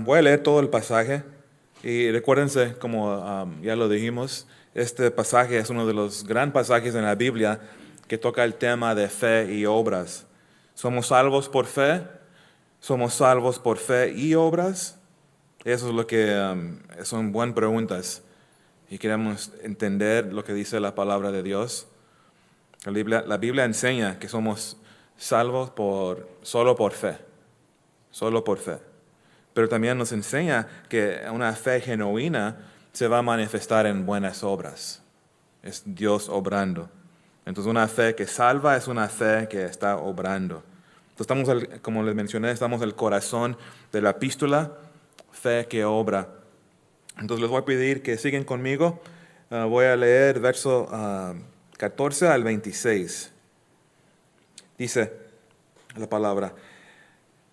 Voy a leer todo el pasaje y recuérdense, como ya lo dijimos, este pasaje es uno de los gran pasajes en la Biblia que toca el tema de fe y obras. ¿Somos salvos por fe? ¿Somos salvos por fe y obras? Eso es lo que son buenas preguntas y queremos entender lo que dice la palabra de Dios. La Biblia enseña que somos salvos solo por fe, solo por fe. Pero también nos enseña que una fe genuina se va a manifestar en buenas obras. Es Dios obrando. Entonces una fe que salva es una fe que está obrando. Entonces como les mencioné, estamos en el corazón de la epístola, fe que obra. Entonces les voy a pedir que sigan conmigo. Voy a leer verso 14 al 26. Dice la palabra: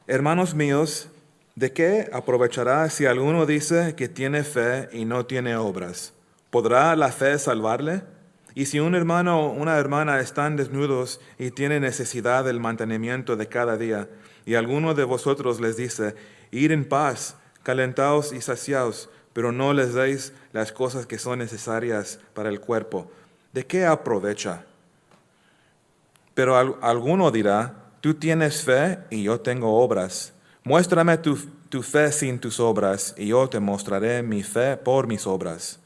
Hermanos míos, ¿de qué aprovechará si alguno dice que tiene fe y no tiene obras? ¿Podrá la fe salvarle? Y si un hermano o una hermana están desnudos y tienen necesidad del mantenimiento de cada día, y alguno de vosotros les dice, id en paz, calentaos y saciaos, pero no les deis las cosas que son necesarias para el cuerpo, ¿de qué aprovecha? Pero alguno dirá, tú tienes fe y yo tengo obras. Muéstrame tu fe sin tus obras, y yo te mostraré mi fe por mis obras.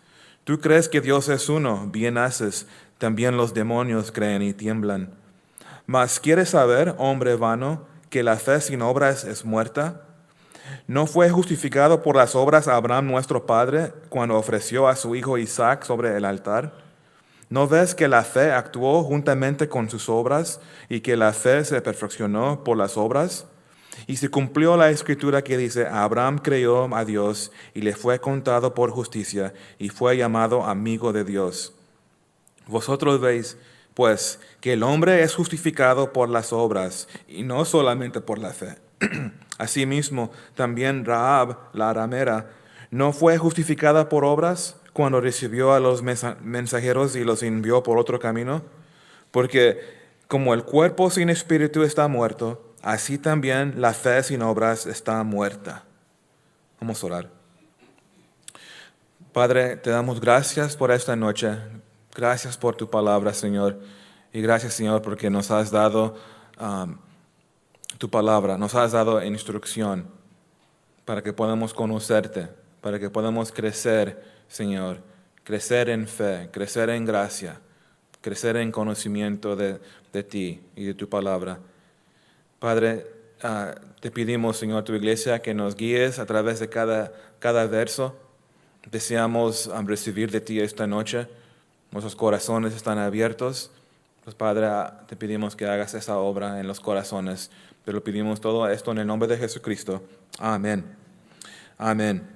Tú crees que Dios es uno, bien haces. También los demonios creen y tiemblan. Mas ¿quieres saber, hombre vano, que la fe sin obras es muerta? ¿No fue justificado por las obras Abraham nuestro padre cuando ofreció a su hijo Isaac sobre el altar? ¿No ves que la fe actuó juntamente con sus obras y que la fe se perfeccionó por las obras? Y se cumplió la escritura que dice, Abraham creyó a Dios y le fue contado por justicia y fue llamado amigo de Dios. Vosotros veis, pues, que el hombre es justificado por las obras y no solamente por la fe. Asimismo, también Rahab, la ramera, no fue justificada por obras cuando recibió a los mensajeros y los envió por otro camino, porque como el cuerpo sin espíritu está muerto, así también la fe sin obras está muerta. Vamos a orar. Padre, te damos gracias por esta noche. Gracias por tu palabra, Señor. Y gracias, Señor, porque nos has dado tu palabra, nos has dado instrucción para que podamos conocerte, para que podamos crecer, Señor. Crecer en fe, crecer en gracia, crecer en conocimiento de ti y de tu palabra. Padre, te pedimos, Señor, tu iglesia, que nos guíes a través de cada verso. Deseamos recibir de ti esta noche. Nuestros corazones están abiertos. Pues, Padre, te pedimos que hagas esa obra en los corazones. Te lo pedimos todo esto en el nombre de Jesucristo. Amén. Amén.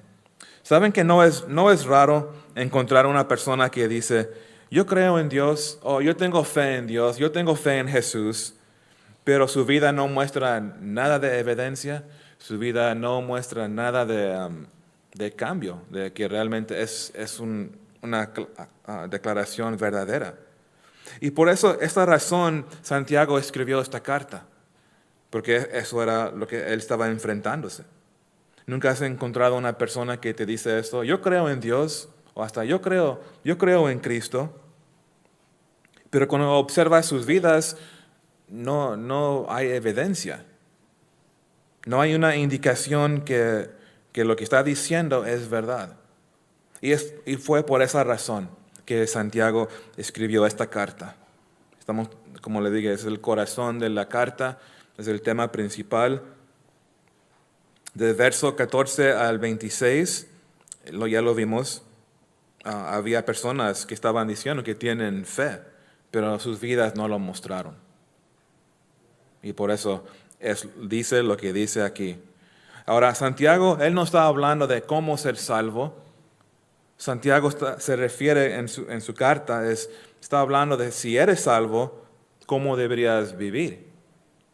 ¿Saben que no es raro encontrar una persona que dice, yo creo en Dios, o yo tengo fe en Dios, yo tengo fe en Jesús, pero su vida no muestra nada de evidencia, su vida no muestra nada de cambio, de que realmente es una declaración verdadera? Y por esta razón, Santiago escribió esta carta, porque eso era lo que él estaba enfrentándose. ¿Nunca has encontrado una persona que te dice esto? Yo creo en Dios, o hasta yo creo en Cristo, pero cuando observas sus vidas, no hay evidencia. No hay una indicación que lo que está diciendo es verdad. Y fue por esa razón que Santiago escribió esta carta. Estamos, como le dije, es el corazón de la carta, es el tema principal. Del verso 14 al 26, ya lo vimos, había personas que estaban diciendo que tienen fe, pero sus vidas no lo mostraron. Y por eso dice lo que dice aquí. Ahora, Santiago, él no está hablando de cómo ser salvo. Santiago se refiere en su carta, está hablando de si eres salvo, cómo deberías vivir,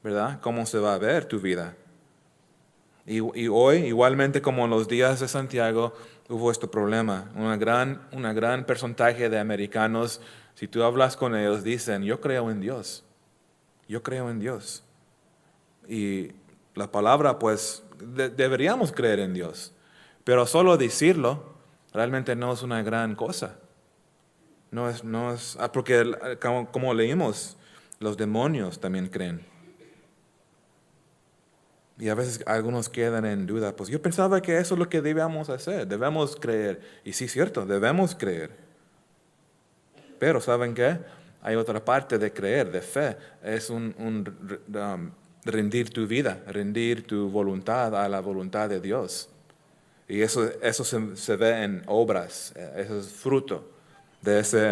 ¿verdad? ¿Cómo se va a ver tu vida? Y hoy, igualmente como en los días de Santiago, hubo este problema. Una gran porcentaje de americanos, si tú hablas con ellos, dicen, yo creo en Dios. Yo creo en Dios. Y la palabra, pues, deberíamos creer en Dios, pero solo decirlo realmente no es una gran cosa. Porque como leímos, los demonios también creen. Y a veces algunos quedan en duda, pues yo pensaba que eso es lo que debíamos hacer, debemos creer. Y sí, cierto, debemos creer. Pero ¿saben qué? Hay otra parte de creer, de fe. Es rendir tu vida, rendir tu voluntad a la voluntad de Dios. Y eso se ve en obras, eso es fruto de ese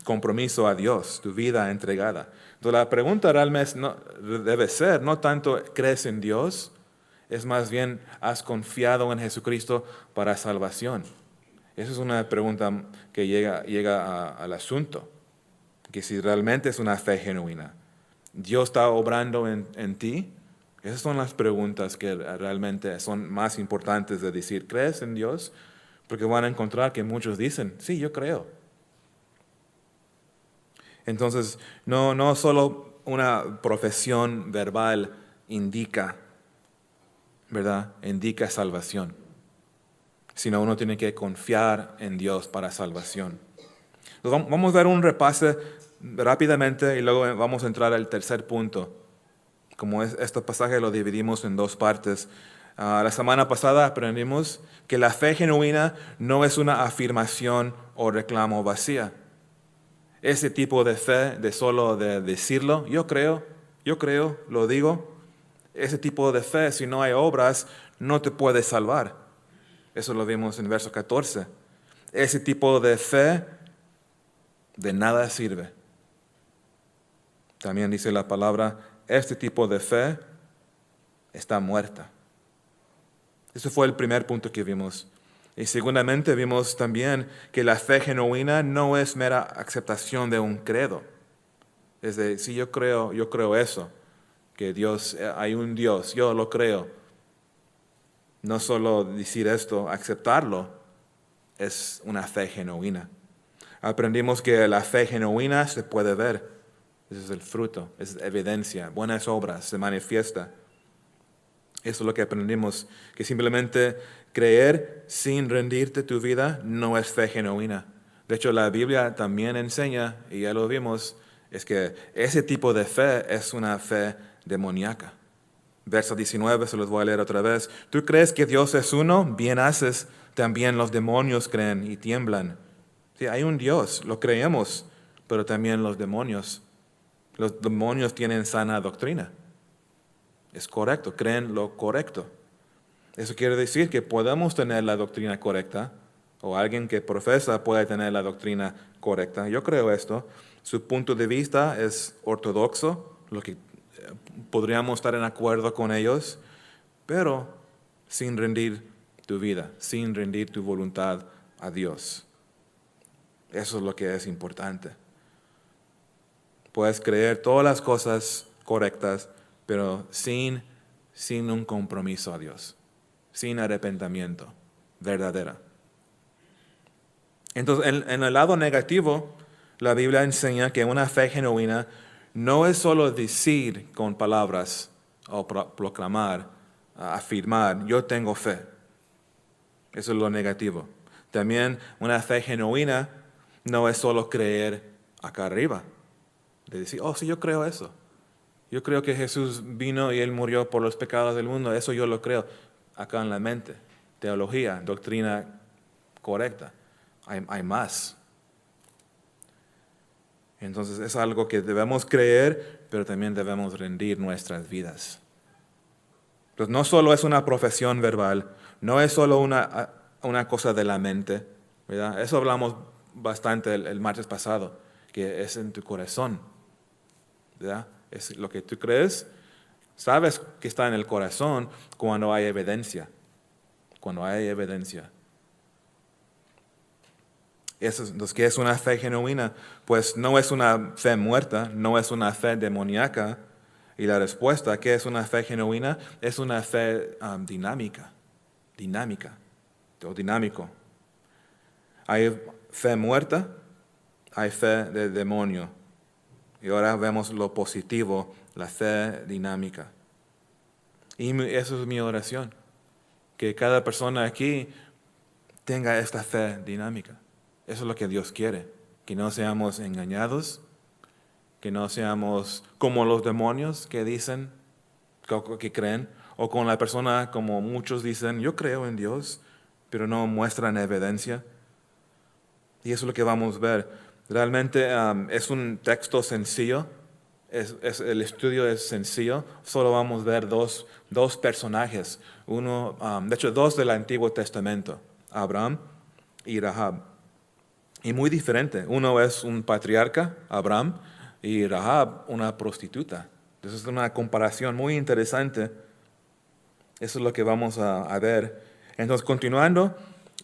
compromiso a Dios, tu vida entregada. Entonces la pregunta realmente debe ser, no tanto crees en Dios, es más bien has confiado en Jesucristo para salvación. Esa es una pregunta que llega al asunto, que si realmente es una fe genuina. ¿Dios está obrando en ti? Esas son las preguntas que realmente son más importantes de decir, ¿crees en Dios? Porque van a encontrar que muchos dicen, sí, yo creo. Entonces, no solo una profesión verbal indica, ¿verdad? Indica salvación, sino uno tiene que confiar en Dios para salvación. Entonces, vamos a dar un repaso rápidamente y luego vamos a entrar al tercer punto. Como este pasaje lo dividimos en dos partes. La semana pasada aprendimos que la fe genuina no es una afirmación o reclamo vacía. Ese tipo de fe, de solo de decirlo, yo creo, lo digo, ese tipo de fe, si no hay obras, no te puede salvar. Eso lo vimos en verso 14. Ese tipo de fe de nada sirve. También dice la palabra, este tipo de fe está muerta. Ese fue el primer punto que vimos. Y segundamente vimos también que la fe genuina no es mera aceptación de un credo. Es de, sí, yo creo eso, que Dios, hay un Dios, yo lo creo. No solo decir esto, aceptarlo, es una fe genuina. Aprendimos que la fe genuina se puede ver. Ese es el fruto, es evidencia, buenas obras, se manifiesta. Eso es lo que aprendimos, que simplemente creer sin rendirte tu vida no es fe genuina. De hecho, la Biblia también enseña, y ya lo vimos, es que ese tipo de fe es una fe demoníaca. Verso 19, se los voy a leer otra vez. ¿Tú crees que Dios es uno? Bien haces. También los demonios creen y tiemblan. Sí, hay un Dios, lo creemos, pero también los demonios. Los demonios tienen sana doctrina. Es correcto, creen lo correcto. Eso quiere decir que podemos tener la doctrina correcta, o alguien que profesa puede tener la doctrina correcta. Yo creo esto. Su punto de vista es ortodoxo, lo que podríamos estar en acuerdo con ellos, pero sin rendir tu vida, sin rendir tu voluntad a Dios. Eso es lo que es importante. Puedes creer todas las cosas correctas, pero sin un compromiso a Dios, sin arrepentimiento verdadero. Entonces, en el lado negativo, la Biblia enseña que una fe genuina no es solo decir con palabras o proclamar, afirmar, yo tengo fe. Eso es lo negativo. También una fe genuina no es solo creer acá arriba, de decir, oh, sí, yo creo eso. Yo creo que Jesús vino y Él murió por los pecados del mundo. Eso yo lo creo acá en la mente. Teología, doctrina correcta. Hay más. Entonces es algo que debemos creer, pero también debemos rendir nuestras vidas. Entonces no solo es una profesión verbal, no es solo una cosa de la mente, ¿verdad? Eso hablamos bastante el martes pasado, que es en tu corazón, ¿verdad? Es lo que tú crees, sabes que está en el corazón cuando hay evidencia. Cuando hay evidencia. Entonces, ¿qué es una fe genuina? Pues no es una fe muerta, no es una fe demoníaca. Y la respuesta, ¿qué es una fe genuina? Es una fe dinámica o dinámico. Hay fe muerta, hay fe de demonio. Y ahora vemos lo positivo, la fe dinámica. Y eso es mi oración. que cada persona aquí tenga esta fe dinámica. Eso es lo que Dios quiere, que no seamos engañados, que no seamos como los demonios que dicen, que creen, o con la persona como muchos dicen, yo creo en Dios, pero no muestran evidencia. Y eso es lo que vamos a ver. Realmente es un texto sencillo, el estudio es sencillo, solo vamos a ver dos personajes, uno, de hecho dos del Antiguo Testamento, Abraham y Rahab. Y muy diferente, uno es un patriarca, Abraham, y Rahab una prostituta. Entonces es una comparación muy interesante. Eso es lo que vamos a ver. Entonces, continuando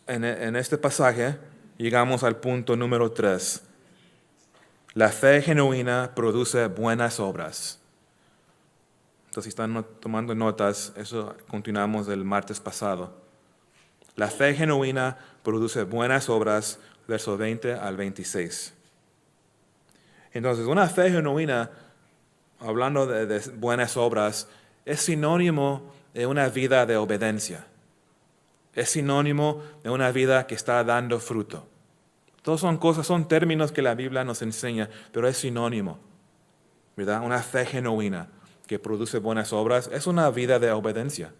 en este pasaje, llegamos al punto número 3. La fe genuina produce buenas obras. Entonces, si están tomando notas, eso continuamos del martes pasado. La fe genuina produce buenas obras, versos 20 al 26. Entonces, una fe genuina, hablando de buenas obras, es sinónimo de una vida de obediencia. Es sinónimo de una vida que está dando fruto. Todos son cosas, son términos que la Biblia nos enseña, pero es sinónimo, ¿verdad? Una fe genuina que produce buenas obras es una vida de obediencia.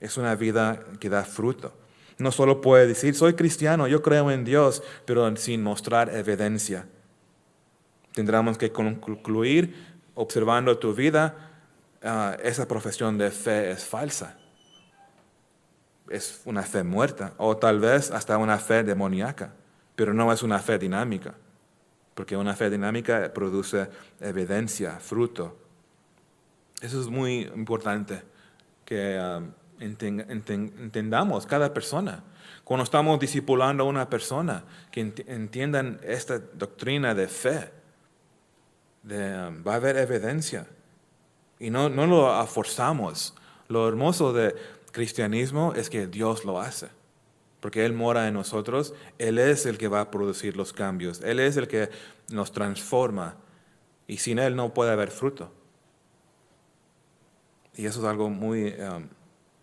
Es una vida que da fruto. No solo puede decir, soy cristiano, yo creo en Dios, pero sin mostrar evidencia. Tendremos que concluir, observando tu vida, esa profesión de fe es falsa. Es una fe muerta, o tal vez hasta una fe demoníaca, pero no es una fe dinámica, porque una fe dinámica produce evidencia, fruto. Eso es muy importante que entendamos cada persona. Cuando estamos discipulando a una persona, que entiendan esta doctrina de fe, va a haber evidencia. Y no lo forzamos. Lo hermoso de cristianismo es que Dios lo hace. Porque Él mora en nosotros, Él es el que va a producir los cambios, Él es el que nos transforma. Y sin Él no puede haber fruto. Y eso es algo muy,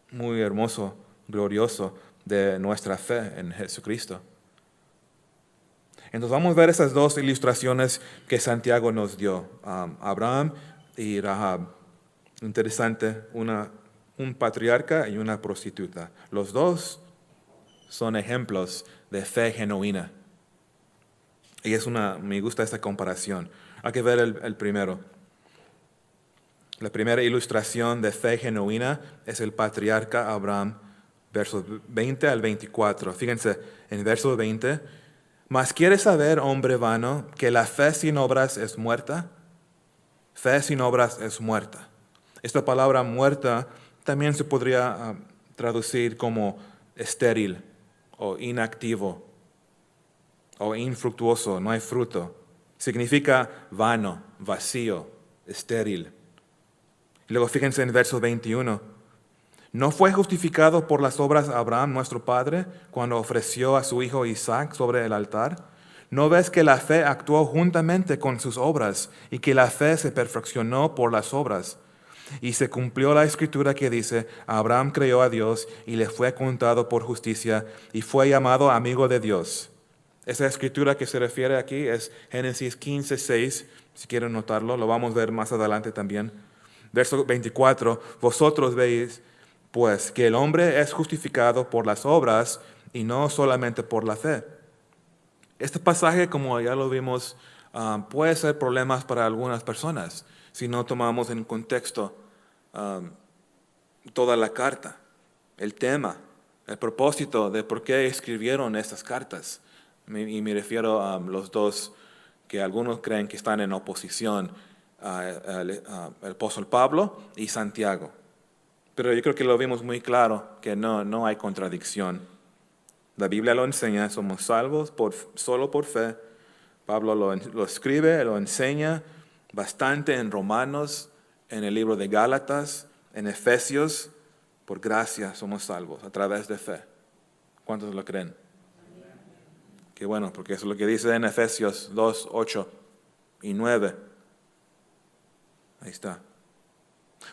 muy hermoso, glorioso de nuestra fe en Jesucristo. Entonces vamos a ver esas dos ilustraciones que Santiago nos dio, Abraham y Rahab. Interesante, un patriarca y una prostituta. Los dos son ejemplos de fe genuina. Y me gusta esta comparación. Hay que ver el primero. La primera ilustración de fe genuina es el patriarca Abraham, versos 20 al 24. Fíjense, en verso 20, ¿mas quieres saber, hombre vano, que la fe sin obras es muerta? Fe sin obras es muerta. Esta palabra muerta también se podría traducir como estéril o inactivo o infructuoso, no hay fruto. Significa vano, vacío, estéril. Luego fíjense en verso 21. ¿No fue justificado por las obras Abraham, nuestro padre, cuando ofreció a su hijo Isaac sobre el altar? ¿No ves que la fe actuó juntamente con sus obras y que la fe se perfeccionó por las obras? Y se cumplió la escritura que dice, Abraham creyó a Dios y le fue contado por justicia y fue llamado amigo de Dios. Esa escritura que se refiere aquí es Génesis 15:6, si quieren notarlo, lo vamos a ver más adelante también. Verso 24, vosotros veis pues que el hombre es justificado por las obras y no solamente por la fe. Este pasaje, como ya lo vimos, puede ser problemas para algunas personas si no tomamos en contexto toda la carta, el tema, el propósito de por qué escribieron estas cartas. Y me refiero a los dos que algunos creen que están en oposición, el apóstol Pablo y Santiago. Pero yo creo que lo vimos muy claro, que no hay contradicción. La Biblia lo enseña, somos salvos solo por fe. Pablo lo escribe, lo enseña bastante en Romanos, en el libro de Gálatas, en Efesios. Por gracia somos salvos, a través de fe. ¿Cuántos lo creen? Qué bueno, porque eso es lo que dice en Efesios 2, 8 y 9. Ahí está.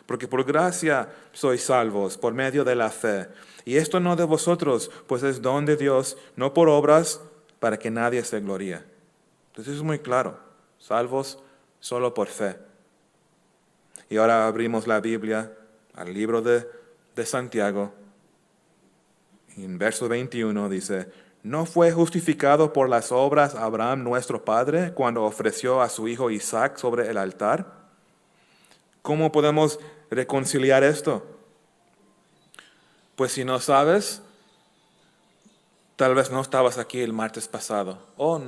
Porque por gracia sois salvos por medio de la fe. Y esto no de vosotros, pues es don de Dios, no por obras, para que nadie se gloríe. Entonces es muy claro, salvos solo por fe. Y ahora abrimos la Biblia al libro de Santiago. Y en verso 21 dice, ¿no fue justificado por las obras Abraham nuestro padre cuando ofreció a su hijo Isaac sobre el altar? ¿Cómo podemos reconciliar esto? Pues si no sabes, tal vez no estabas aquí el martes pasado o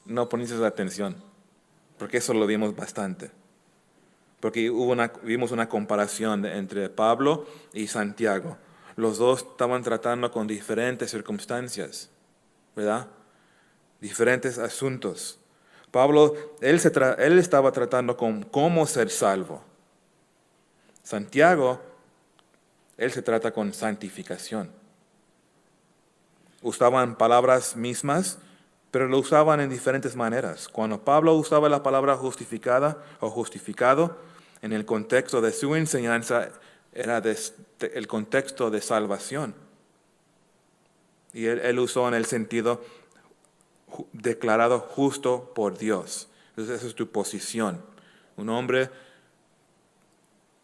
no poniste atención, porque eso lo vimos bastante. Porque vimos una comparación entre Pablo y Santiago. Los dos estaban tratando con diferentes circunstancias, ¿verdad? Diferentes asuntos. Pablo, él estaba tratando con cómo ser salvo. Santiago, él se trata con santificación. Usaban palabras mismas, pero lo usaban en diferentes maneras. Cuando Pablo usaba la palabra justificada o justificado, en el contexto de su enseñanza era el contexto de salvación. Y él usó en el sentido declarado justo por Dios. Entonces esa es tu posición. Un hombre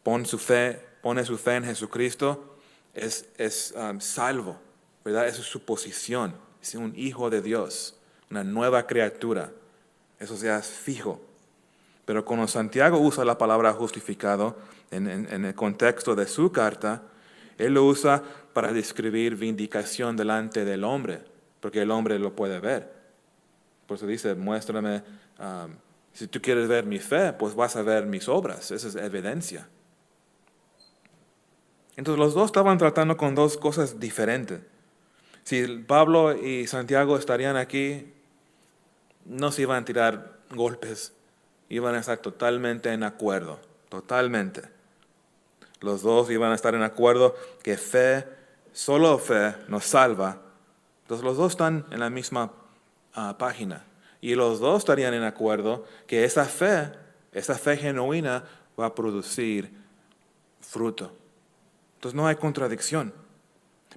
pone su fe en Jesucristo, es salvo, ¿verdad? Esa es su posición. Es un hijo de Dios, una nueva criatura. Eso ya es fijo. Pero cuando Santiago usa la palabra justificado en el contexto de su carta, él lo usa para describir vindicación delante del hombre, porque el hombre lo puede ver. Por eso dice, muéstrame, si tú quieres ver mi fe, pues vas a ver mis obras. Esa es evidencia. Entonces los dos estaban tratando con dos cosas diferentes. Si Pablo y Santiago estarían aquí, no se iban a tirar golpes. Iban a estar totalmente en acuerdo, totalmente. Los dos iban a estar en acuerdo que fe, solo fe, nos salva. Entonces los dos están en la misma página. Y los dos estarían en acuerdo que esa fe genuina va a producir fruto. Entonces no hay contradicción.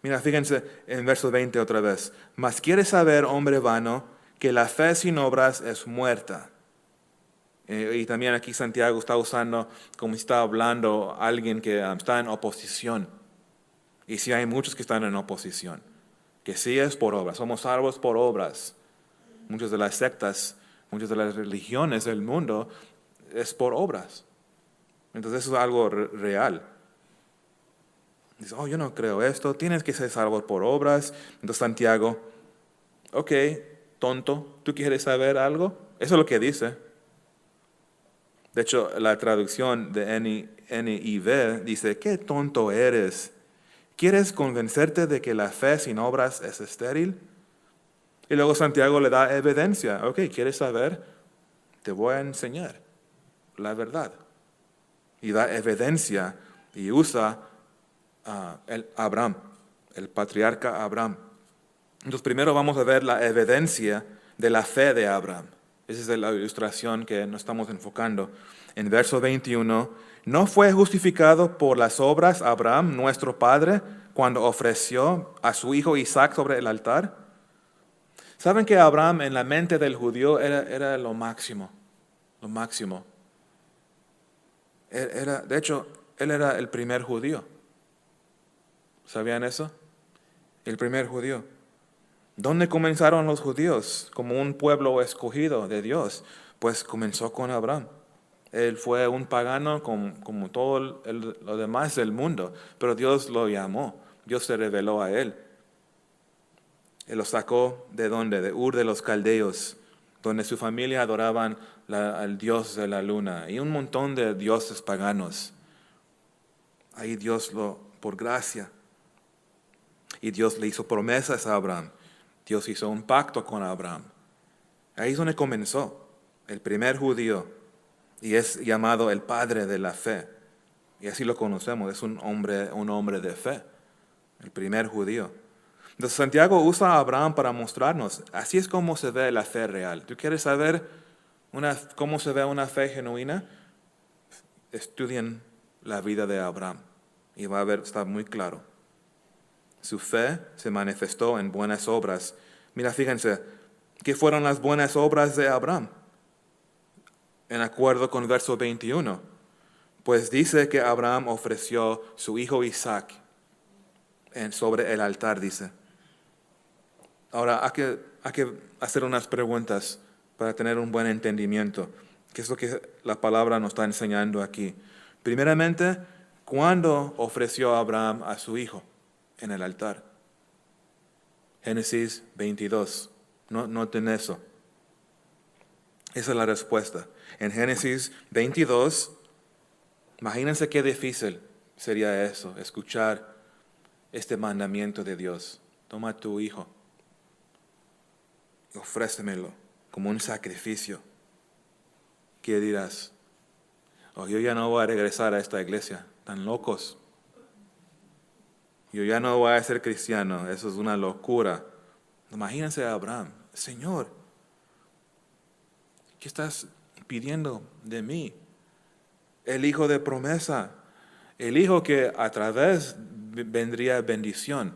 Mira, fíjense en verso 20 otra vez. Mas quieres saber, hombre vano, que la fe sin obras es muerta. Y también aquí Santiago está usando, como si está hablando alguien que está en oposición. Y sí hay muchos que están en oposición. Que sí es por obras, somos salvos por obras. Muchas de las sectas, muchas de las religiones del mundo es por obras. Entonces eso es algo real. Dice, yo no creo esto, tienes que ser salvo por obras. Entonces Santiago, ok, tonto, ¿tú quieres saber algo? Eso es lo que dice. De hecho, la traducción de NIV dice, qué tonto eres. ¿Quieres convencerte de que la fe sin obras es estéril? Y luego Santiago le da evidencia. Ok, ¿quieres saber? Te voy a enseñar la verdad. Y da evidencia y usa Abraham, el patriarca Abraham. Entonces primero vamos a ver la evidencia de la fe de Abraham. Esa es la ilustración que nos estamos enfocando. En verso 21, ¿no fue justificado por las obras Abraham, nuestro padre, cuando ofreció a su hijo Isaac sobre el altar? ¿Saben que Abraham en la mente del judío era lo máximo? Lo máximo. De hecho, él era el primer judío. ¿Sabían eso? El primer judío. ¿Dónde comenzaron los judíos como un pueblo escogido de Dios? Pues comenzó con Abraham. Él fue un pagano como todo lo demás del mundo, pero Dios lo llamó, Dios se reveló a él. Él lo sacó ¿de dónde? De Ur de los Caldeos, donde su familia adoraban al dios de la luna y un montón de dioses paganos. Ahí Dios por gracia. Y Dios le hizo promesas a Abraham. Dios hizo un pacto con Abraham. Ahí es donde comenzó, el primer judío. Y es llamado el padre de la fe. Y así lo conocemos, es un hombre de fe. El primer judío. Entonces Santiago usa a Abraham para mostrarnos, así es como se ve la fe real. ¿Tú quieres saber cómo se ve una fe genuina? estudien la vida de Abraham y va a ver, está muy claro. Su fe se manifestó en buenas obras. Mira, fíjense, ¿qué fueron las buenas obras de Abraham? En acuerdo con verso 21. Pues dice que Abraham ofreció su hijo Isaac sobre el altar, dice. Ahora, hay que hacer unas preguntas para tener un buen entendimiento. ¿Qué es lo que la palabra nos está enseñando aquí? Primeramente, ¿cuándo ofreció Abraham a su hijo en el altar? Génesis 22. Noten eso. Esa es la respuesta. En Génesis 22, imagínense qué difícil sería eso, escuchar este mandamiento de Dios. Toma a tu hijo y ofrécemelo como un sacrificio. ¿Qué dirás? Oh, yo ya no voy a regresar a esta iglesia, tan locos. Yo ya no voy a ser cristiano, eso es una locura. Imagínense a Abraham, Señor, ¿qué estás pidiendo de mí? El hijo de promesa, el hijo que a través vendría bendición,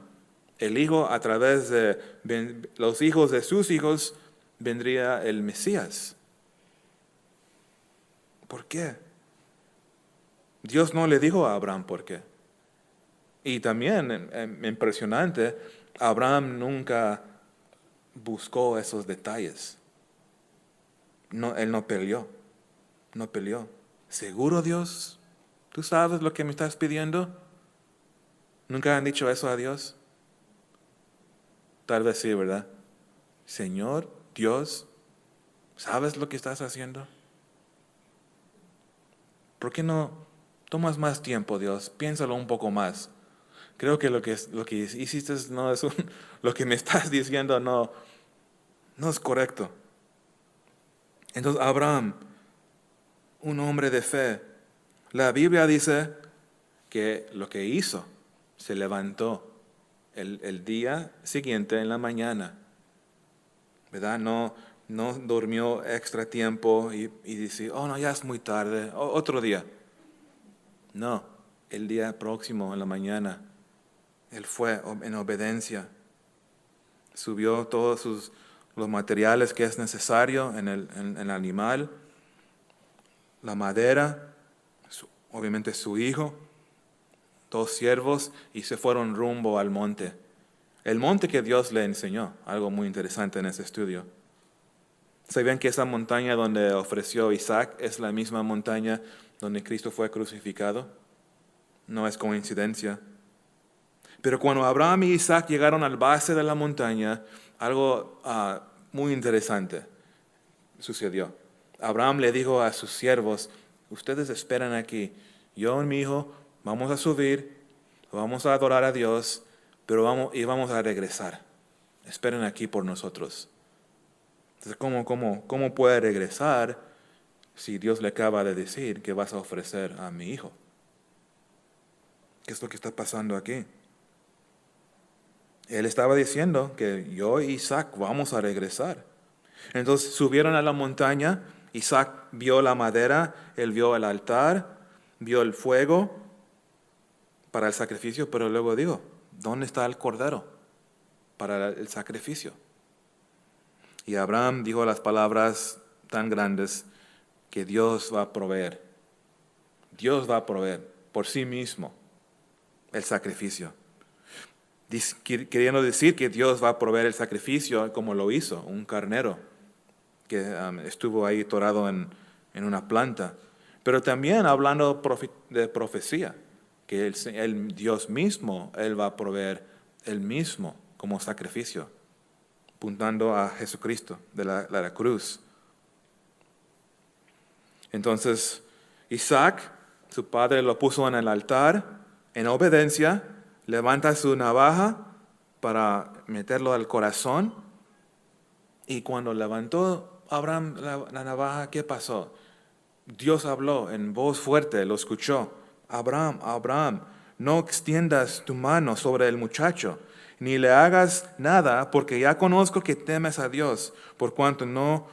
el hijo a través de los hijos de sus hijos vendría el Mesías. ¿Por qué? Dios no le dijo a Abraham por qué. Y también, impresionante, Abraham nunca buscó esos detalles. No, él no peleó. ¿Seguro, Dios? ¿Tú sabes lo que me estás pidiendo? ¿Nunca han dicho eso a Dios? Tal vez sí, ¿verdad? Señor, Dios, ¿sabes lo que estás haciendo? ¿Por qué no tomas más tiempo, Dios? Piénsalo un poco más. Creo que lo que hiciste no es lo que me estás diciendo no es correcto. Entonces Abraham, un hombre de fe, la Biblia dice que lo que hizo, se levantó el día siguiente en la mañana, ¿verdad? No durmió extra tiempo y dice, oh no, ya es muy tarde, otro día. No, el día próximo en la mañana, él fue en obediencia, subió todos los materiales que es necesario en el animal, la madera, obviamente su hijo, 2 siervos, y se fueron rumbo al monte. El monte que Dios le enseñó, algo muy interesante en ese estudio. ¿Sabían que esa montaña donde ofreció Isaac es la misma montaña donde Cristo fue crucificado? No es coincidencia. Pero cuando Abraham y Isaac llegaron al base de la montaña, algo muy interesante sucedió. Abraham le dijo a sus siervos, ustedes esperan aquí, yo y mi hijo vamos a subir, vamos a adorar a Dios, pero vamos a regresar. Esperen aquí por nosotros. Entonces, ¿cómo puede regresar si Dios le acaba de decir que vas a ofrecer a mi hijo? ¿Qué es lo que está pasando aquí? Él estaba diciendo que yo y Isaac vamos a regresar. Entonces subieron a la montaña, Isaac vio la madera, él vio el altar, vio el fuego para el sacrificio, pero luego dijo, ¿dónde está el cordero para el sacrificio? Y Abraham dijo las palabras tan grandes que Dios va a proveer. Dios va a proveer por sí mismo el sacrificio. Queriendo decir que Dios va a proveer el sacrificio como lo hizo, un carnero que estuvo ahí atorado en una planta. Pero también hablando de profecía, que el Dios mismo, Él va a proveer Él mismo como sacrificio, apuntando a Jesucristo de la cruz. Entonces, Isaac, su padre, lo puso en el altar, en obediencia, levanta su navaja para meterlo al corazón. Y cuando levantó Abraham la navaja, ¿qué pasó? Dios habló en voz fuerte, lo escuchó. Abraham, Abraham, no extiendas tu mano sobre el muchacho, ni le hagas nada, porque ya conozco que temes a Dios, por cuanto no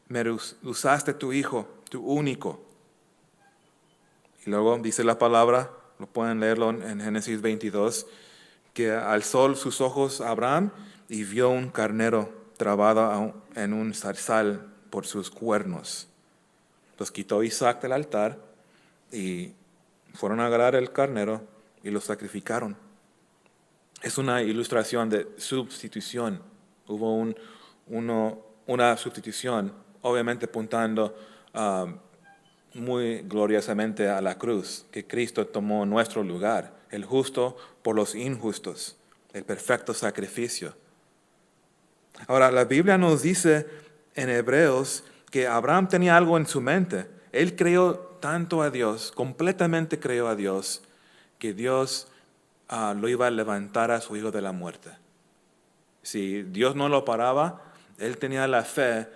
me usaste tu hijo, tu único. Y luego dice la palabra, lo pueden leerlo en Génesis 22, que alzó sus ojos a Abraham y vio un carnero trabado en un zarzal por sus cuernos. Entonces quitó Isaac del altar y fueron a agarrar el carnero y lo sacrificaron. Es una ilustración de sustitución. Hubo una sustitución, obviamente apuntando muy gloriosamente a la cruz, que Cristo tomó nuestro lugar, el justo por los injustos, el perfecto sacrificio. Ahora, la Biblia nos dice en Hebreos que Abraham tenía algo en su mente. Él creyó tanto a Dios, completamente creyó a Dios, que Dios lo iba a levantar a su hijo de la muerte. Si Dios no lo paraba, él tenía la fe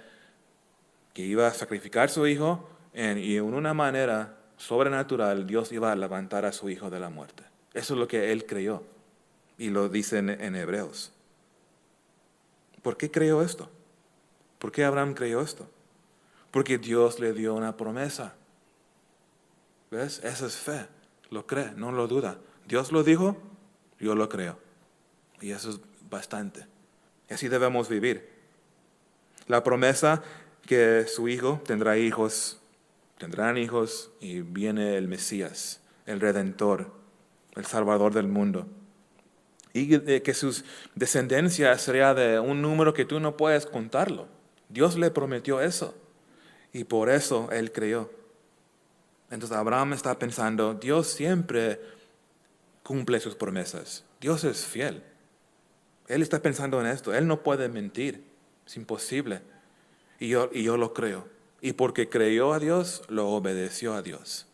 que iba a sacrificar a su hijo y en una manera sobrenatural Dios iba a levantar a su hijo de la muerte. Eso es lo que él creyó y lo dice en Hebreos. ¿Por qué creyó esto? ¿Por qué Abraham creyó esto? Porque Dios le dio una promesa. ¿Ves? Esa es fe. Lo cree, no lo duda. Dios lo dijo, yo lo creo. Y eso es bastante. Y así debemos vivir. La promesa que su hijo tendrán hijos y viene el Mesías, el Redentor, el Salvador del mundo. Y que sus descendencias sería de un número que tú no puedes contarlo. Dios le prometió eso. Y por eso él creyó. Entonces Abraham está pensando, Dios siempre cumple sus promesas. Dios es fiel. Él está pensando en esto. Él no puede mentir. Es imposible. Y yo lo creo. Y porque creyó a Dios, lo obedeció a Dios.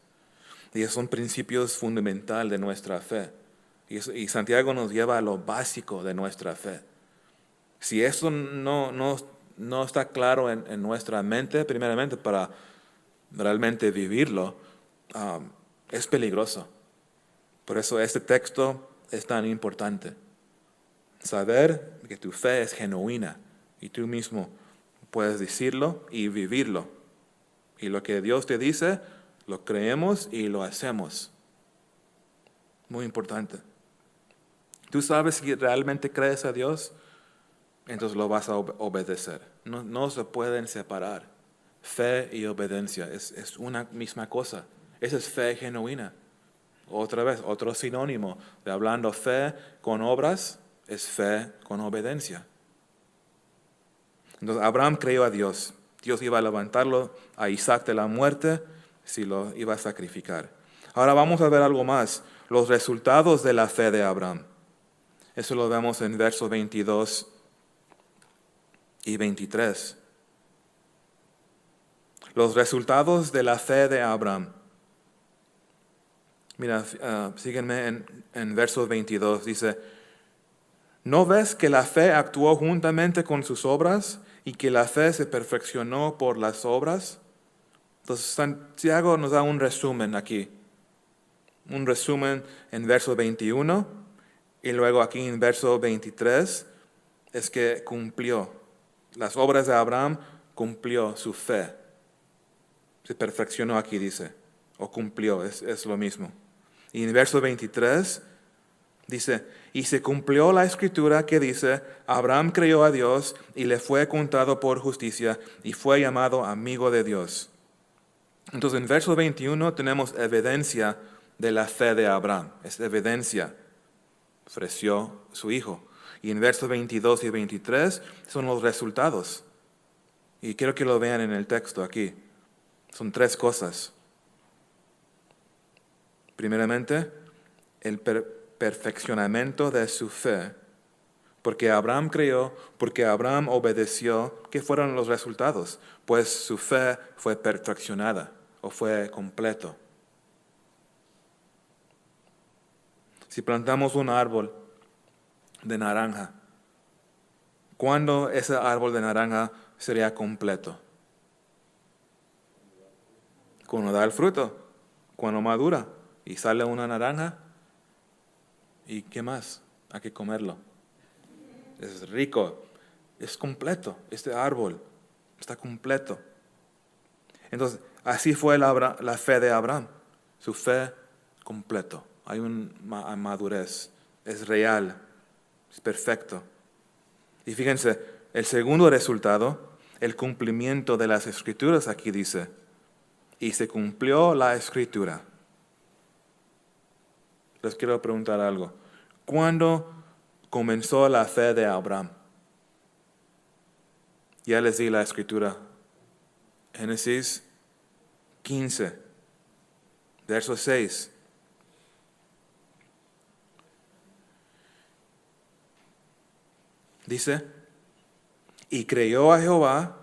Y esos son principios fundamentales de nuestra fe. Y Santiago nos lleva a lo básico de nuestra fe. Si eso no está claro en nuestra mente, primeramente para realmente vivirlo, es peligroso. Por eso este texto es tan importante. Saber que tu fe es genuina y tú mismo puedes decirlo y vivirlo. Y lo que Dios te dice, lo creemos y lo hacemos. Muy importante. Tú sabes si realmente crees a Dios, entonces lo vas a obedecer. No se pueden separar. Fe y obediencia es una misma cosa. Esa es fe genuina. Otra vez, otro sinónimo de hablando fe con obras es fe con obediencia. Entonces Abraham creyó a Dios. Dios iba a levantarlo a Isaac de la muerte si lo iba a sacrificar. Ahora vamos a ver algo más. Los resultados de la fe de Abraham. Eso lo vemos en versos 22 y 23. Los resultados de la fe de Abraham. Mira, síguenme en versos 22. Dice, ¿no ves que la fe actuó juntamente con sus obras y que la fe se perfeccionó por las obras? Entonces Santiago nos da un resumen aquí. Un resumen en verso 21 y luego aquí en verso 23 es que cumplió. Las obras de Abraham cumplió su fe. Se perfeccionó aquí, dice, o cumplió, es lo mismo. Y en verso 23 dice, y se cumplió la escritura que dice, Abraham creyó a Dios y le fue contado por justicia y fue llamado amigo de Dios. Entonces en verso 21 tenemos evidencia de la fe de Abraham. Es evidencia. Ofreció su hijo. Y en versos 22 y 23 son los resultados. Y quiero que lo vean en el texto aquí. Son tres cosas. Primeramente, el perfeccionamiento de su fe. Porque Abraham creyó, porque Abraham obedeció, ¿qué fueron los resultados? Pues su fe fue perfeccionada o fue completo. Si plantamos un árbol de naranja, ¿cuándo ese árbol de naranja sería completo? Cuando da el fruto, cuando madura y sale una naranja. ¿Y qué más? Hay que comerlo. Es rico, es completo. Este árbol está completo. Entonces, así fue la fe de Abraham. Su fe completo. Hay una madurez. Es real. Es perfecto. Y fíjense, el segundo resultado, el cumplimiento de las Escrituras aquí dice, y se cumplió la Escritura. Les quiero preguntar algo. ¿Cuándo comenzó la fe de Abraham? Ya les di la Escritura. Génesis 15, verso 6. Dice, y creyó a Jehová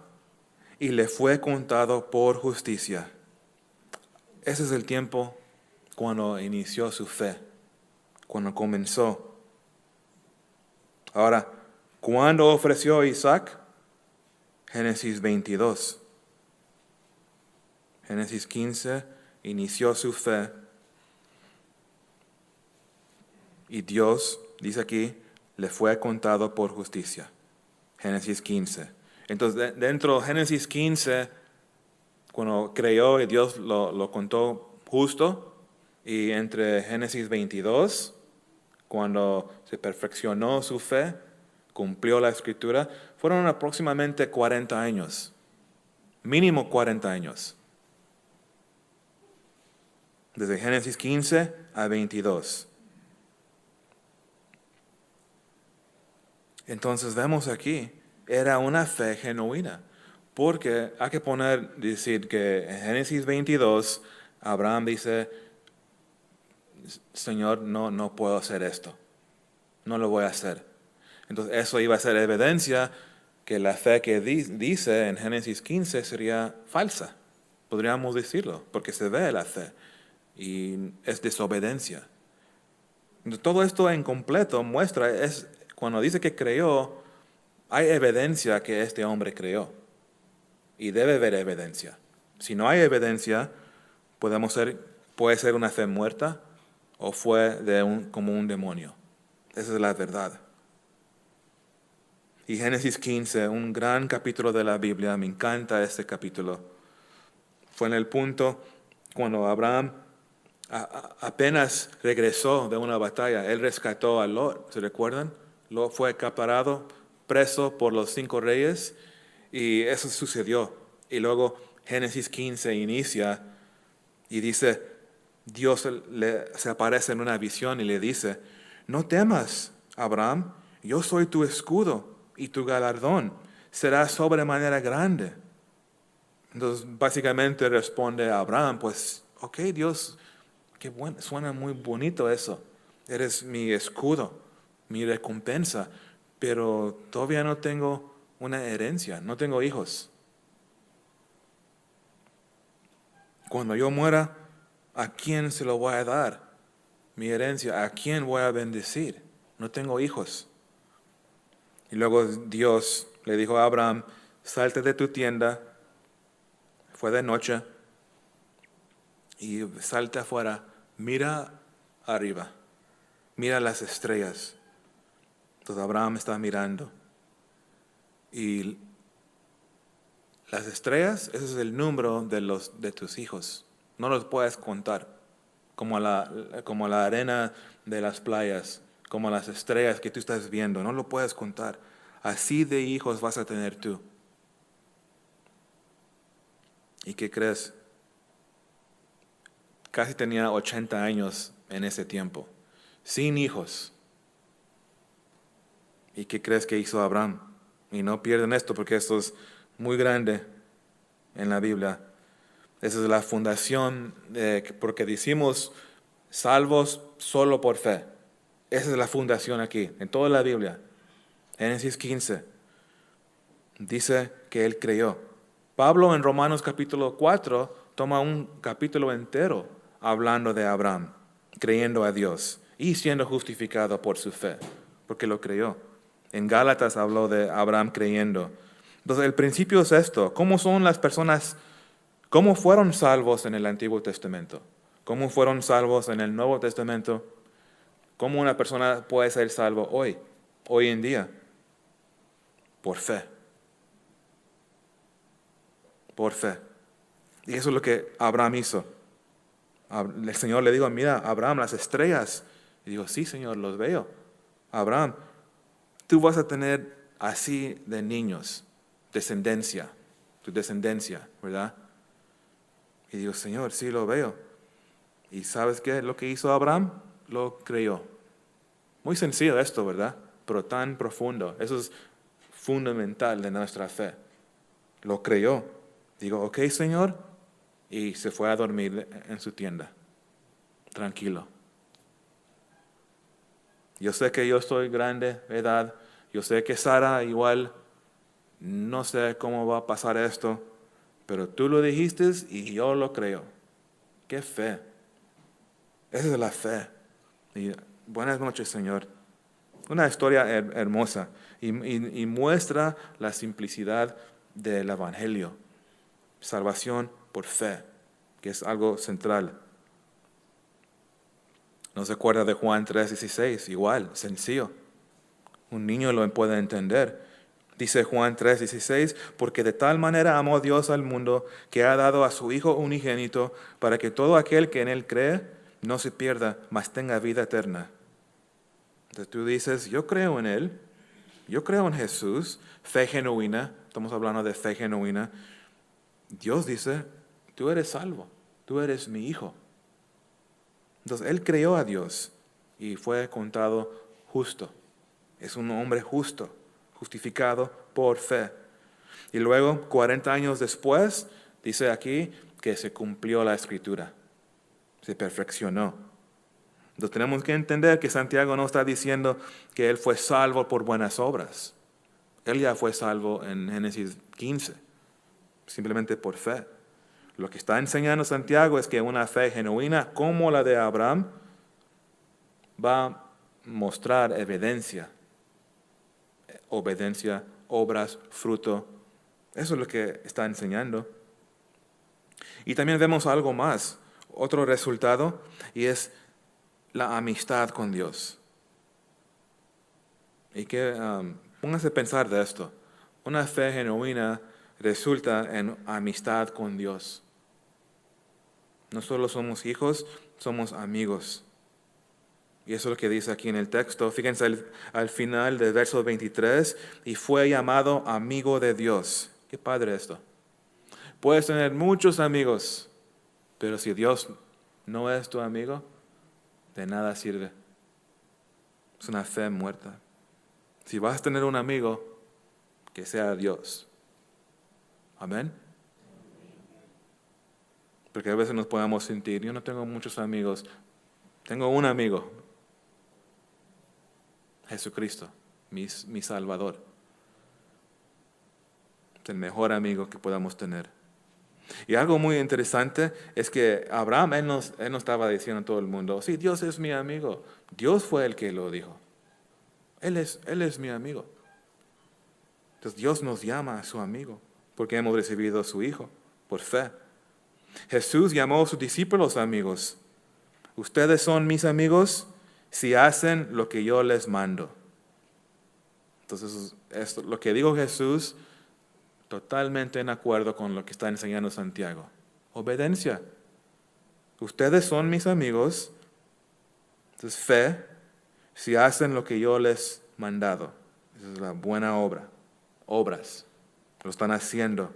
y le fue contado por justicia. Ese es el tiempo cuando inició su fe, cuando comenzó. Ahora, ¿cuándo ofreció a Isaac? Génesis 22. Génesis 15 inició su fe y Dios, dice aquí, le fue contado por justicia. Génesis 15. Entonces, dentro de Génesis 15, cuando creyó y Dios lo contó justo, y entre Génesis 22, cuando se perfeccionó su fe, cumplió la Escritura, fueron aproximadamente 40 años. Mínimo 40 años. Desde Génesis 15 a 22. Entonces vemos aquí, era una fe genuina. Porque hay que decir que en Génesis 22, Abraham dice, Señor, no puedo hacer esto. No lo voy a hacer. Entonces eso iba a ser evidencia que la fe que dice en Génesis 15 sería falsa. Podríamos decirlo, porque se ve la fe y es desobediencia. Todo esto en completo muestra, cuando dice que creyó, hay evidencia que este hombre creyó. Y debe haber evidencia. Si no hay evidencia, puede ser una fe muerta o fue como un demonio. Esa es la verdad. Y Génesis 15, un gran capítulo de la Biblia, me encanta este capítulo. Fue en el punto cuando Abraham apenas regresó de una batalla. Él rescató a Lot, ¿se recuerdan? Lot fue capturado, preso por los 5 reyes, y eso sucedió. Y luego Génesis 15 inicia y dice, Dios se aparece en una visión y le dice, no temas, Abraham, yo soy tu escudo y tu galardón será sobremanera grande. Entonces, básicamente responde a Abraham, pues, ok, Dios, qué bueno, suena muy bonito eso. Eres mi escudo, mi recompensa, pero todavía no tengo una herencia, no tengo hijos. Cuando yo muera, ¿a quién se lo voy a dar? Mi herencia, ¿a quién voy a bendecir? No tengo hijos. Y luego Dios le dijo a Abraham, salte de tu tienda, fue de noche, y salte afuera, mira arriba, mira las estrellas. Entonces Abraham está mirando. Y las estrellas, ese es el número de tus hijos. No los puedes contar, como la arena de las playas, como las estrellas que tú estás viendo. No lo puedes contar. Así de hijos vas a tener tú. ¿Y qué crees? Casi tenía 80 años en ese tiempo, sin hijos. ¿Y qué crees que hizo Abraham? Y no pierden esto porque esto es muy grande en la Biblia. Esa es la fundación, porque decimos salvos solo por fe. Esa es la fundación aquí, en toda la Biblia. Génesis 15 dice que él creyó. Pablo en Romanos capítulo 4 toma un capítulo entero hablando de Abraham, creyendo a Dios y siendo justificado por su fe, porque lo creyó. En Gálatas habló de Abraham creyendo. Entonces el principio es esto: ¿cómo son las personas? ¿Cómo fueron salvos en el Antiguo Testamento? ¿Cómo fueron salvos en el Nuevo Testamento? ¿Cómo una persona puede ser salvo hoy en día? Por fe. Por fe. Y eso es lo que Abraham hizo. El Señor le dijo, mira, Abraham, las estrellas. Y digo, sí, Señor, los veo. Abraham, tú vas a tener así de niños, descendencia, tu descendencia, ¿verdad? Y digo, Señor, sí lo veo. ¿Y sabes qué? Lo que hizo Abraham, lo creyó. Muy sencillo esto, ¿verdad? Pero tan profundo. Eso es fundamental de nuestra fe. Lo creyó. Digo, ok, Señor. Y se fue a dormir en su tienda. Tranquilo. Yo sé que yo estoy grande de edad. Yo sé que Sara igual. No sé cómo va a pasar esto. Pero tú lo dijiste y yo lo creo. ¡Qué fe! Esa es la fe. Y buenas noches, Señor. Una historia hermosa y muestra la simplicidad del Evangelio. Salvación por fe, que es algo central. ¿No se acuerda de Juan 3:16? Igual, sencillo. Un niño lo puede entender. Dice Juan 3:16, porque de tal manera amó Dios al mundo que ha dado a su Hijo unigénito para que todo aquel que en Él cree no se pierda, mas tenga vida eterna. Entonces tú dices, yo creo en Él, yo creo en Jesús, fe genuina, estamos hablando de fe genuina. Dios dice, tú eres salvo, tú eres mi hijo. Entonces Él creyó a Dios y fue contado justo. Es un hombre justo, justificado por fe. Y luego, 40 años después, dice aquí que se cumplió la Escritura, se perfeccionó. Entonces tenemos que entender que Santiago no está diciendo que Él fue salvo por buenas obras. Él ya fue salvo en Génesis 15, simplemente por fe. Lo que está enseñando Santiago es que una fe genuina como la de Abraham va a mostrar evidencia, obediencia, obras, fruto. Eso es lo que está enseñando. Y también vemos algo más, otro resultado, y es la amistad con Dios. Y que póngase a pensar de esto. Una fe genuina resulta en amistad con Dios. No solo somos hijos, somos amigos. Y eso es lo que dice aquí en el texto. Fíjense al final del verso 23, y fue llamado amigo de Dios. Qué padre esto. Puedes tener muchos amigos, pero si Dios no es tu amigo, de nada sirve. Es una fe muerta. Si vas a tener un amigo, que sea Dios. Amén. Porque a veces nos podemos sentir, yo no tengo muchos amigos, tengo un amigo, Jesucristo, mi Salvador. Es el mejor amigo que podamos tener. Y algo muy interesante es que Abraham, él no estaba diciendo a todo el mundo, sí, Dios es mi amigo. Dios fue el que lo dijo. Él es mi amigo. Entonces Dios nos llama a su amigo porque hemos recibido a su Hijo por fe. Jesús llamó a sus discípulos amigos. Ustedes son mis amigos si hacen lo que yo les mando. Entonces, esto, lo que dijo Jesús, totalmente en acuerdo con lo que está enseñando Santiago. Obediencia. Ustedes son mis amigos. Entonces, fe, si hacen lo que yo les he mandado. Esa es la buena obra. Obras. Lo están haciendo.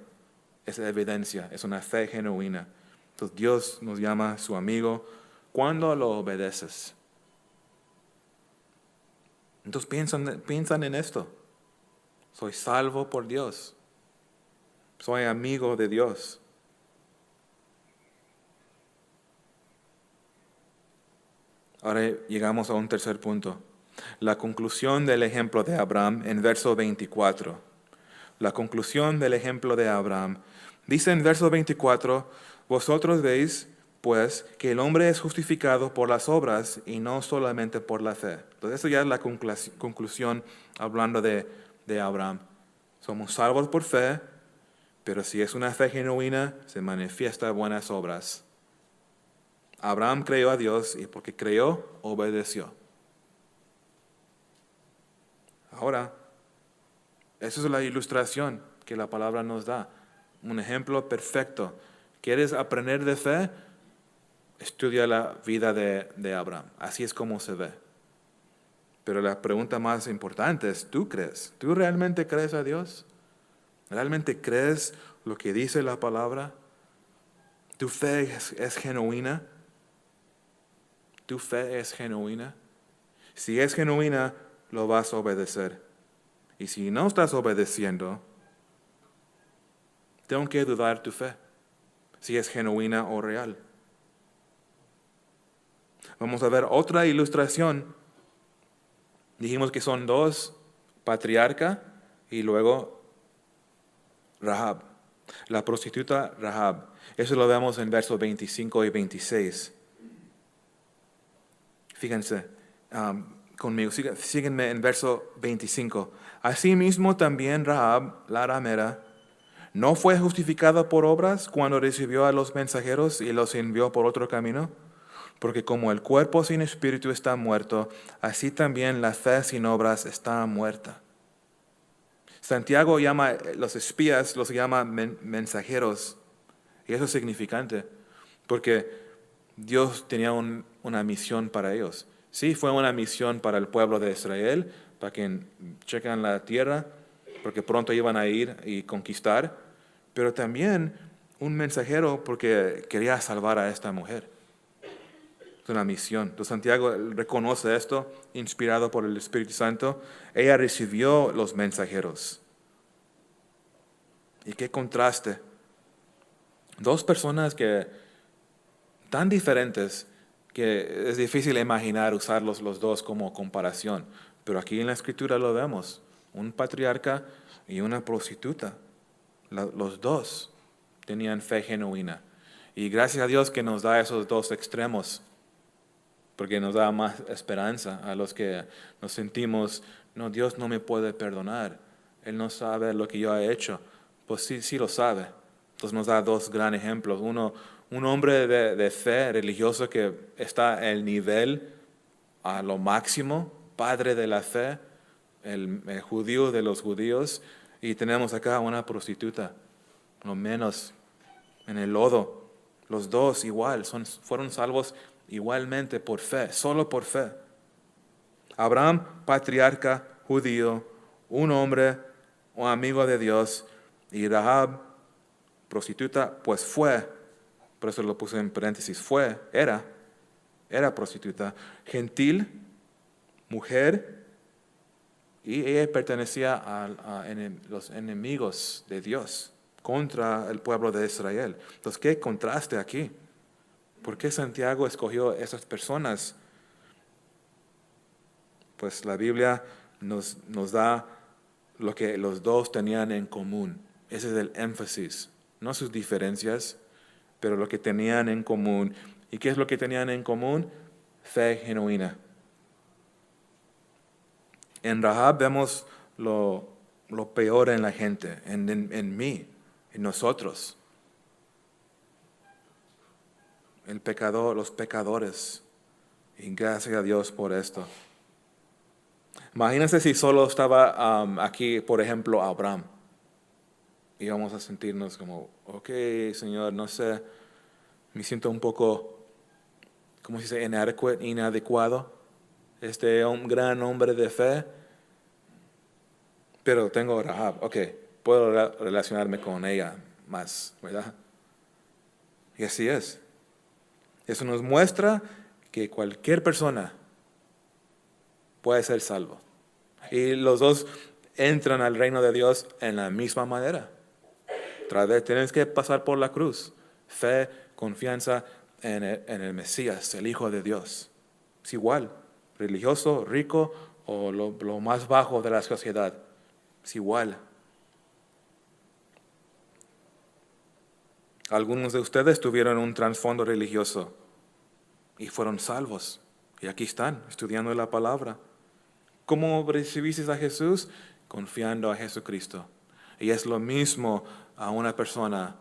Es evidencia. Es una fe genuina. Entonces, Dios nos llama su amigo cuando lo obedeces. Entonces, piensan en esto. Soy salvo por Dios. Soy amigo de Dios. Ahora llegamos a un tercer punto. La conclusión del ejemplo de Abraham en verso 24. La conclusión del ejemplo de Abraham. Dice en verso 24, vosotros veis, pues, que el hombre es justificado por las obras y no solamente por la fe. Entonces, eso ya es la conclusión hablando de Abraham. Somos salvos por fe, pero si es una fe genuina, se manifiesta buenas obras. Abraham creyó a Dios y porque creyó, obedeció. Ahora, esa es la ilustración que la palabra nos da. Un ejemplo perfecto. ¿Quieres aprender de fe? Estudia la vida de Abraham. Así es como se ve. Pero la pregunta más importante es, ¿tú crees? ¿Tú realmente crees a Dios? ¿Realmente crees lo que dice la palabra? ¿Tu fe es genuina? ¿Tu fe es genuina? Si es genuina, lo vas a obedecer. Y si no estás obedeciendo, tengo que dudar tu fe, si es genuina o real. Vamos a ver otra ilustración. Dijimos que son dos, patriarca y luego Rahab, la prostituta Rahab. Eso lo vemos en versos 25 y 26. Fíjense conmigo, síguenme en verso 25. Asimismo también Rahab, la ramera, ¿no fue justificada por obras cuando recibió a los mensajeros y los envió por otro camino? Porque como el cuerpo sin espíritu está muerto, así también la fe sin obras está muerta. Santiago llama los espías, los llama mensajeros. Y eso es significante, porque Dios tenía una misión para ellos. Sí, fue una misión para el pueblo de Israel, para que chequen la tierra, porque pronto iban a ir y conquistar, pero también un mensajero porque quería salvar a esta mujer. Es una misión. Entonces Santiago reconoce esto, inspirado por el Espíritu Santo. Ella recibió los mensajeros. Y qué contraste. Dos personas que tan diferentes que es difícil imaginar usarlos los dos como comparación. Pero aquí en la Escritura lo vemos. Un patriarca y una prostituta. Los dos tenían fe genuina. Y gracias a Dios que nos da esos dos extremos, porque nos da más esperanza a los que nos sentimos, no, Dios no me puede perdonar, Él no sabe lo que yo he hecho. Pues sí lo sabe. Entonces nos da dos gran ejemplos. Uno, un hombre de fe religioso que está al nivel, a lo máximo, padre de la fe, el judío de los judíos, y tenemos acá una prostituta, lo menos en el lodo. Los dos igual, fueron salvos igualmente por fe, solo por fe. Abraham, patriarca judío, un hombre, un amigo de Dios, y Rahab, prostituta, pues fue, por eso lo puse en paréntesis, era prostituta, gentil, mujer, y ella pertenecía a los enemigos de Dios contra el pueblo de Israel. Entonces, ¿qué contraste aquí? ¿Por qué Santiago escogió esas personas? Pues la Biblia nos da lo que los dos tenían en común. Ese es el énfasis, no sus diferencias, pero lo que tenían en común. ¿Y qué es lo que tenían en común? Fe genuina. En Rahab vemos lo peor en la gente, en mí, en nosotros. El pecador, los pecadores. Y gracias a Dios por esto. Imagínense si solo estaba aquí, por ejemplo, Abraham. Y vamos a sentirnos como, ok, Señor, no sé, me siento un poco, ¿cómo se dice? Inadecuado. Un gran hombre de fe. Pero tengo Rahab, ok, puedo relacionarme con ella más, ¿verdad? Y así es. Eso nos muestra que cualquier persona puede ser salvo. Y los dos entran al reino de Dios en la misma manera. Otra vez tienes que pasar por la cruz. Fe, confianza en el Mesías, el Hijo de Dios. Es igual, religioso, rico o lo más bajo de la sociedad. Es igual. Algunos de ustedes tuvieron un trasfondo religioso y fueron salvos. Y aquí están, estudiando la palabra. ¿Cómo recibiste a Jesús? Confiando a Jesucristo. Y es lo mismo a una persona,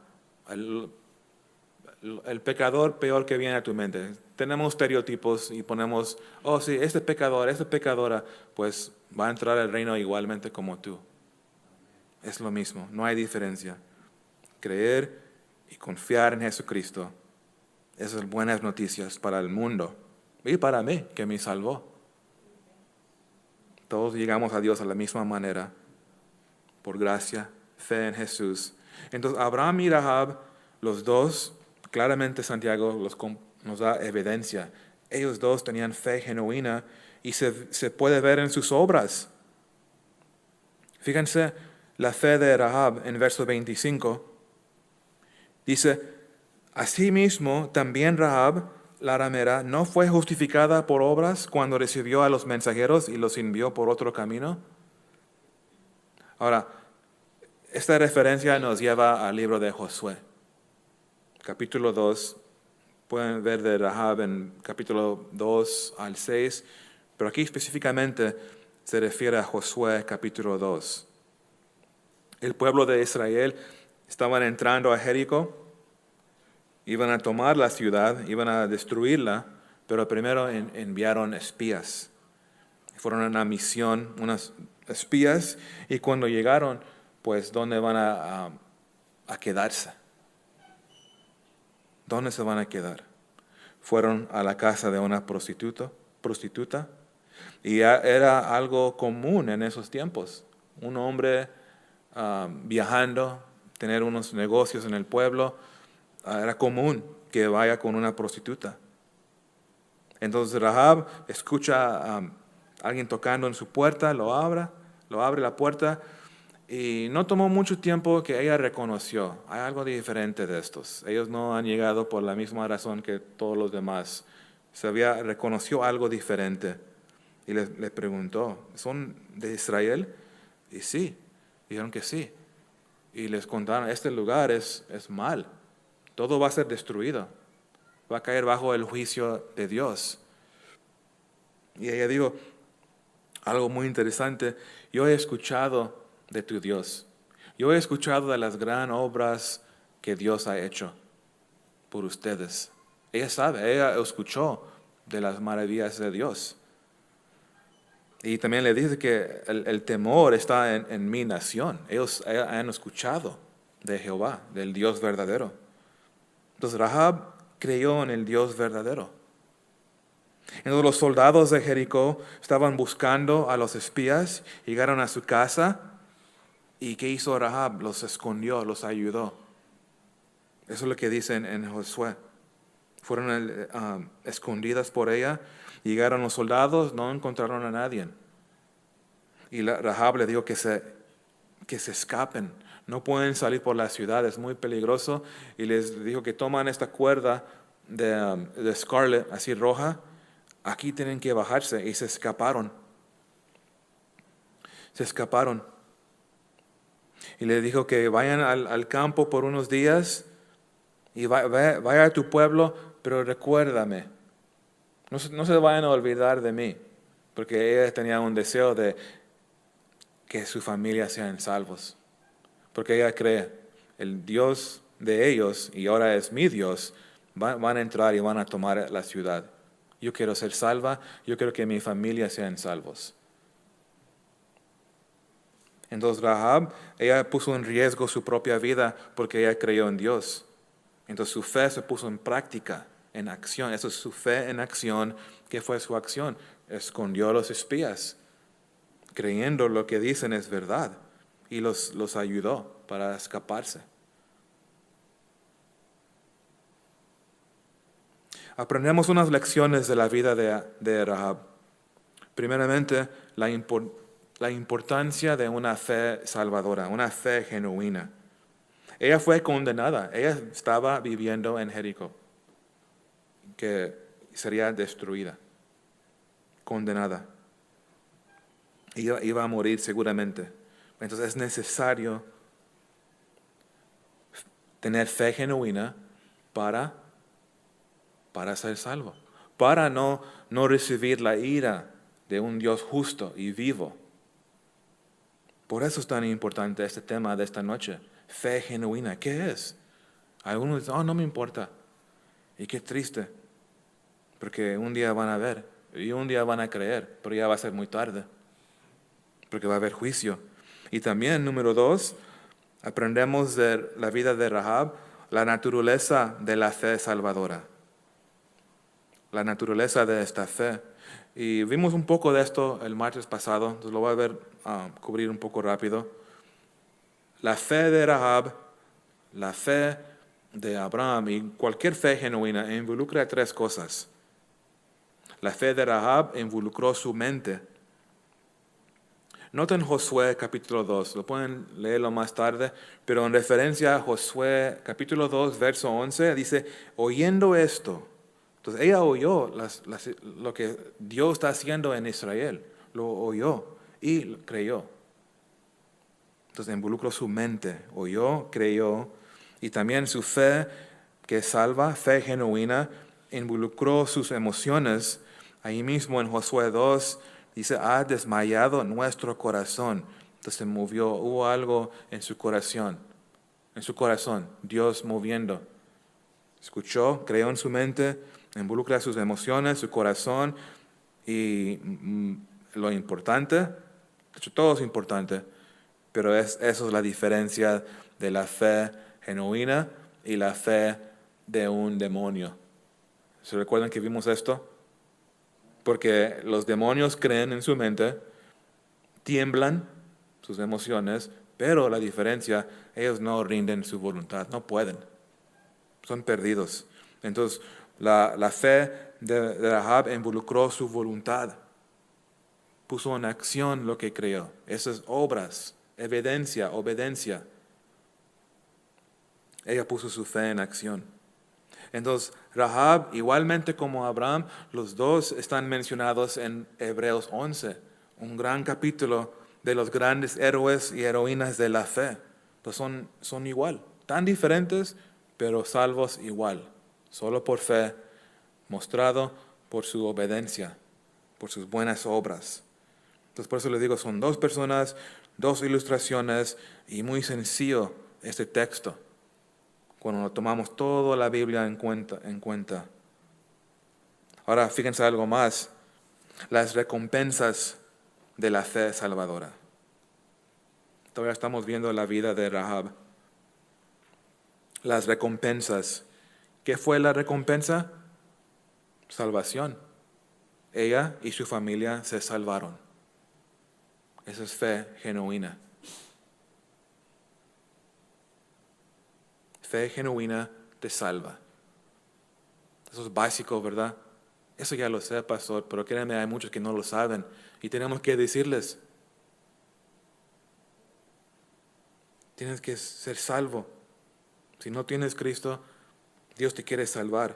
el pecador peor que viene a tu mente. Tenemos estereotipos y ponemos, oh sí, este pecador, esta pecadora, pues va a entrar al reino igualmente como tú. Es lo mismo, no hay diferencia. Creer y confiar en Jesucristo Esas buenas noticias para el mundo y para mí, que me salvó. Todos llegamos a Dios a la misma manera, por gracia, fe en Jesús. Entonces, Abraham y Rahab, los dos, claramente Santiago nos da evidencia. Ellos dos tenían fe genuina y se puede ver en sus obras. Fíjense la fe de Rahab en verso 25. Dice, asimismo también Rahab, la ramera, no fue justificada por obras cuando recibió a los mensajeros y los envió por otro camino. Ahora, esta referencia nos lleva al libro de Josué, capítulo 2. Pueden ver de Rahab en capítulo 2 al 6, pero aquí específicamente se refiere a Josué capítulo 2. El pueblo de Israel estaban entrando a Jericó, iban a tomar la ciudad, iban a destruirla, pero primero enviaron espías. Fueron a una misión, unas espías, y cuando llegaron, pues, ¿dónde van a quedarse? ¿Dónde se van a quedar? Fueron a la casa de una prostituta, y era algo común en esos tiempos. Un hombre viajando, tener unos negocios en el pueblo, era común que vaya con una prostituta. Entonces Rahab escucha a alguien tocando en su puerta, lo abre la puerta, y no tomó mucho tiempo que ella reconoció, hay algo diferente de estos. Ellos no han llegado por la misma razón que todos los demás. Reconoció algo diferente y le preguntó, ¿son de Israel? Y sí, dijeron que sí. Y les contaron, este lugar es mal, todo va a ser destruido, va a caer bajo el juicio de Dios. Y ella dijo algo muy interesante, yo he escuchado de tu Dios. Yo he escuchado de las gran obras que Dios ha hecho por ustedes. Ella sabe, ella escuchó de las maravillas de Dios. Y también le dice que el temor está en mi nación. Ellos han escuchado de Jehová, del Dios verdadero. Entonces Rahab creyó en el Dios verdadero. Entonces los soldados de Jericó estaban buscando a los espías, llegaron a su casa. ¿Y qué hizo Rahab? Los escondió, los ayudó. Eso es lo que dicen en Josué. Fueron escondidas por ella. Llegaron los soldados, no encontraron a nadie. Y Rahab le dijo que se escapen. No pueden salir por la ciudad, es muy peligroso. Y les dijo que toman esta cuerda de scarlet, así roja. Aquí tienen que bajarse. Y se escaparon. Y le dijo que vayan al campo por unos días y vaya a tu pueblo, pero recuérdame. No se vayan a olvidar de mí, porque ella tenía un deseo de que su familia sean salvos. Porque ella cree, el Dios de ellos, y ahora es mi Dios, van a entrar y van a tomar la ciudad. Yo quiero ser salva, yo quiero que mi familia sean salvos. Entonces Rahab, ella puso en riesgo su propia vida porque ella creyó en Dios. Entonces su fe se puso en práctica, en acción. Eso es su fe en acción. ¿Qué fue su acción? Escondió a los espías, creyendo lo que dicen es verdad, y los ayudó para escaparse. Aprendemos unas lecciones de la vida de Rahab. Primeramente, la importancia de una fe salvadora, una fe genuina. Ella fue condenada, ella estaba viviendo en Jericó, que sería destruida, condenada. Iba a morir seguramente. Entonces es necesario tener fe genuina para ser salvo, para no recibir la ira de un Dios justo y vivo. Por eso es tan importante este tema de esta noche. Fe genuina, ¿qué es? Algunos dicen, no me importa. Y qué triste, porque un día van a ver y un día van a creer, pero ya va a ser muy tarde, porque va a haber juicio. Y también, número 2, aprendemos de la vida de Rahab la naturaleza de la fe salvadora. la naturaleza de esta fe. Y vimos un poco de esto el martes pasado, entonces lo voy a cubrir un poco rápido. La fe de Rahab, la fe de Abraham y cualquier fe genuina involucra tres cosas. La fe de Rahab involucró su mente. Noten Josué capítulo 2, lo pueden leerlo más tarde, pero en referencia a Josué capítulo 2, verso 11, dice, oyendo esto. Entonces ella oyó lo que Dios está haciendo en Israel, lo oyó y creyó. Entonces involucró su mente, oyó, creyó, y también su fe que salva, fe genuina, involucró sus emociones. Ahí mismo en Josué 2 dice, ha desmayado nuestro corazón. Entonces se movió, hubo algo en su corazón, Dios moviendo. Escuchó, creyó en su mente, involucra sus emociones, su corazón, y lo importante, de hecho todo es importante, pero eso es la diferencia de la fe genuina y la fe de un demonio. ¿Se recuerdan que vimos esto? Porque los demonios creen en su mente, tiemblan sus emociones, pero la diferencia, ellos no rinden su voluntad, no pueden, son perdidos. Entonces, la fe de Rahab involucró su voluntad, puso en acción lo que creyó. Esas obras, evidencia, obediencia. Ella puso su fe en acción. Entonces, Rahab, igualmente como Abraham, los dos están mencionados en Hebreos 11, un gran capítulo de los grandes héroes y heroínas de la fe. Entonces son igual, tan diferentes, pero salvos igual, solo por fe, mostrado por su obediencia, por sus buenas obras. Entonces, por eso les digo, son dos personas, dos ilustraciones, y muy sencillo este texto cuando tomamos toda la Biblia en cuenta. Ahora, fíjense algo más, las recompensas de la fe salvadora. Todavía estamos viendo la vida de Rahab. Las recompensas. ¿Qué fue la recompensa? Salvación. Ella y su familia se salvaron. Esa es fe genuina. Fe genuina te salva. Eso es básico, ¿verdad? Eso ya lo sé, pastor, pero créanme, hay muchos que no lo saben y tenemos que decirles. Tienes que ser salvo. Si no tienes Cristo, Dios te quiere salvar.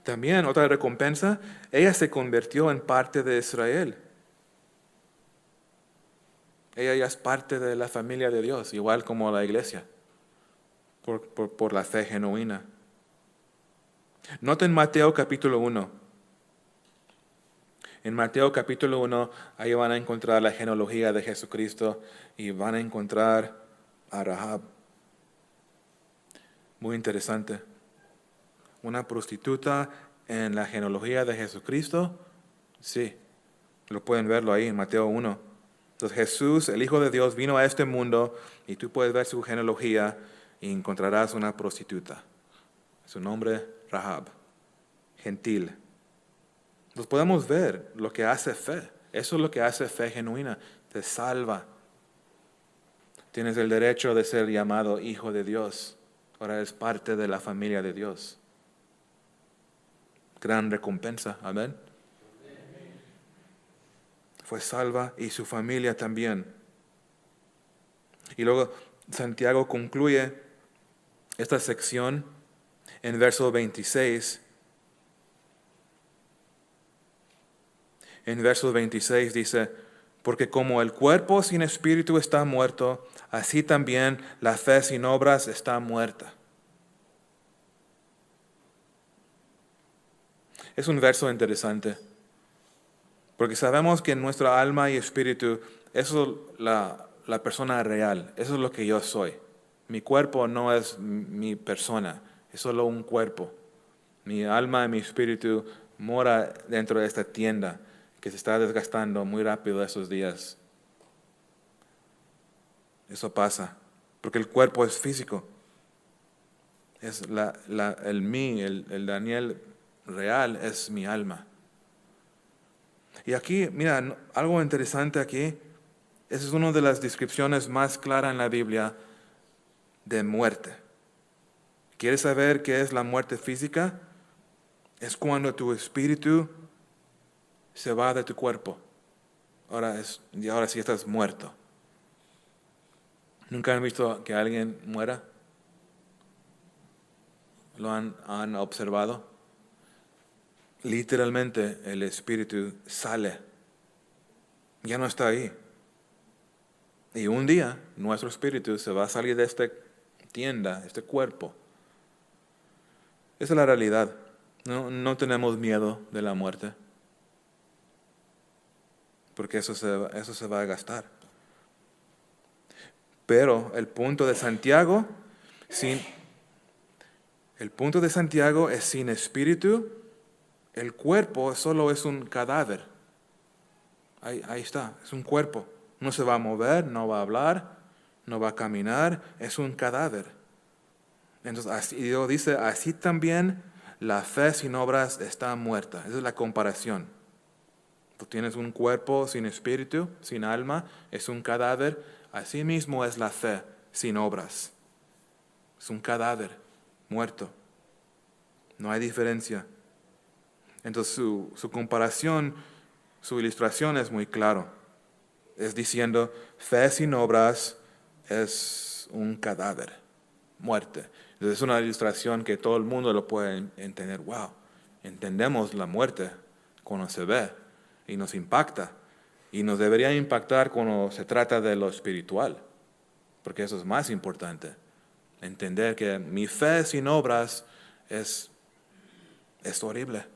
También otra recompensa, ella se convirtió en parte de Israel. Ella ya es parte de la familia de Dios, igual como la iglesia, por la fe genuina. Noten Mateo capítulo 1. En Mateo capítulo 1, ahí van a encontrar la genealogía de Jesucristo y van a encontrar a Rahab. Muy interesante. Una prostituta en la genealogía de Jesucristo. Sí, lo pueden verlo ahí en Mateo 1. Entonces Jesús, el Hijo de Dios, vino a este mundo y tú puedes ver su genealogía y encontrarás una prostituta. Su nombre, Rahab, gentil. Entonces podemos ver lo que hace fe. Eso es lo que hace fe genuina. Te salva. Tienes el derecho de ser llamado hijo de Dios. Ahora eres parte de la familia de Dios. Gran recompensa. Amén. Fue salva y su familia también. Y luego Santiago concluye esta sección en verso 26. En verso 26 dice, porque como el cuerpo sin espíritu está muerto, así también la fe sin obras está muerta. Es un verso interesante, porque sabemos que en nuestra alma y espíritu, eso es la persona real, eso es lo que yo soy. Mi cuerpo no es mi persona, es solo un cuerpo. Mi alma y mi espíritu mora dentro de esta tienda que se está desgastando muy rápido esos días. Eso pasa, porque el cuerpo es físico. Es el Daniel real es mi alma. Y aquí, mira, algo interesante aquí, esa es una de las descripciones más claras en la Biblia de muerte. ¿Quieres saber qué es la muerte física? Es cuando tu espíritu se va de tu cuerpo. Y ahora sí estás muerto. ¿Nunca han visto que alguien muera? ¿Lo han observado? Literalmente el espíritu sale. Ya no está ahí. Y un día nuestro espíritu se va a salir de esta tienda, este cuerpo. Esa es la realidad. No tenemos miedo de la muerte. Porque eso se va a gastar. Pero el punto de Santiago es sin espíritu, el cuerpo solo es un cadáver. Ahí está, es un cuerpo. No se va a mover, no va a hablar, no va a caminar, es un cadáver. Entonces, Dios dice, así también la fe sin obras está muerta. Esa es la comparación. Tú tienes un cuerpo sin espíritu, sin alma, es un cadáver. Así mismo es la fe sin obras. Es un cadáver muerto. No hay diferencia. Entonces su comparación, su ilustración es muy claro. Es diciendo, fe sin obras es un cadáver, muerte. Entonces es una ilustración que todo el mundo lo puede entender. Wow, entendemos la muerte cuando se ve y nos impacta. Y nos debería impactar cuando se trata de lo espiritual, porque eso es más importante. Entender que mi fe sin obras es horrible.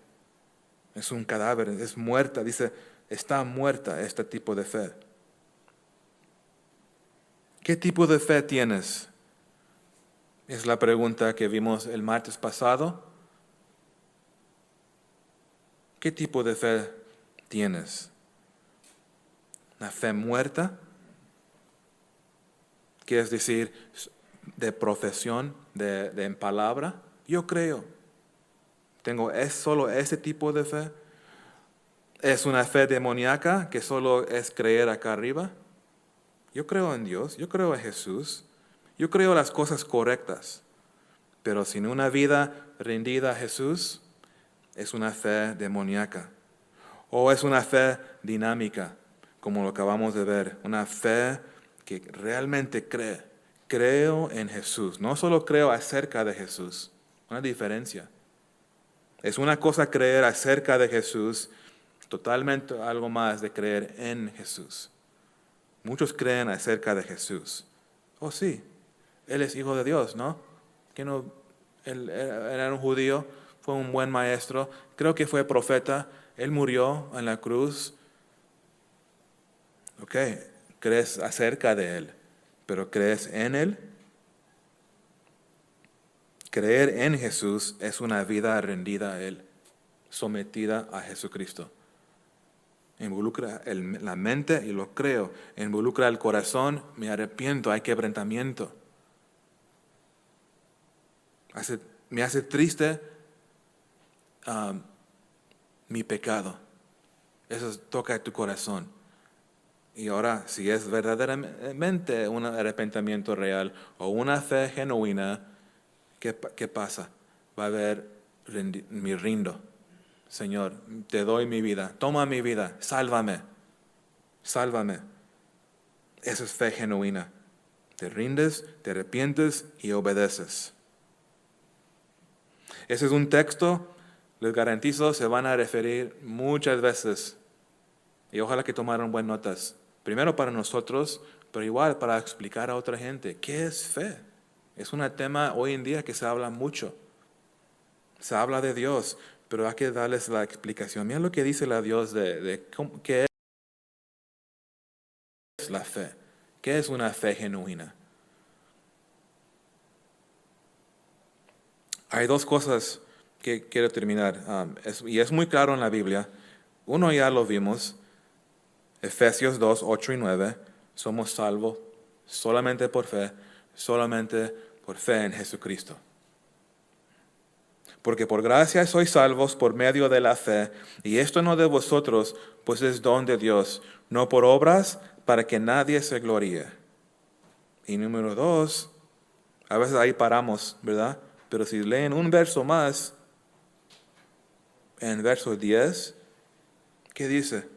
Es un cadáver, es muerta. Dice, está muerta este tipo de fe. ¿Qué tipo de fe tienes? Es la pregunta que vimos el martes pasado. ¿Qué tipo de fe tienes? ¿Una fe muerta? ¿Quieres decir de profesión, de en palabra? Yo creo. ¿Es solo ese tipo de fe? ¿Es una fe demoníaca que solo es creer acá arriba? Yo creo en Dios, yo creo en Jesús, yo creo las cosas correctas, pero sin una vida rendida a Jesús, es una fe demoníaca. O es una fe dinámica, como lo acabamos de ver, una fe que realmente cree. Creo en Jesús, no solo creo acerca de Jesús, una diferencia. Es una cosa creer acerca de Jesús, totalmente algo más de creer en Jesús. Muchos creen acerca de Jesús. Oh sí, Él es hijo de Dios, ¿no? Que no, Él era un judío, fue un buen maestro, creo que fue profeta, Él murió en la cruz. Ok, crees acerca de Él, pero ¿crees en Él? Creer en Jesús es una vida rendida a Él, sometida a Jesucristo. Involucra la mente y lo creo. Involucra el corazón, me arrepiento, hay quebrantamiento. Me hace triste mi pecado. Eso toca tu corazón. Y ahora, si es verdaderamente un arrepentimiento real o una fe genuina, ¿qué pasa? Va a haber, me rindo. Señor, te doy mi vida, toma mi vida, sálvame, sálvame. Esa es fe genuina. Te rindes, te arrepientes y obedeces. Ese es un texto, les garantizo, se van a referir muchas veces. Y ojalá que tomaran buenas notas. Primero para nosotros, pero igual para explicar a otra gente. ¿Qué es fe? Es un tema hoy en día que se habla mucho. Se habla de Dios, pero hay que darles la explicación. Mira lo que dice la Dios de qué es la fe. ¿Qué es una fe genuina? Hay dos cosas que quiero terminar. Y es muy claro en la Biblia. Uno ya lo vimos. Efesios 2, 8 y 9. Somos salvos solamente por fe en Jesucristo. Porque por gracia sois salvos por medio de la fe, y esto no de vosotros, pues es don de Dios, no por obras, para que nadie se gloríe. Y número 2, a veces ahí paramos, ¿verdad? Pero si leen un verso más, en verso 10, ¿qué dice?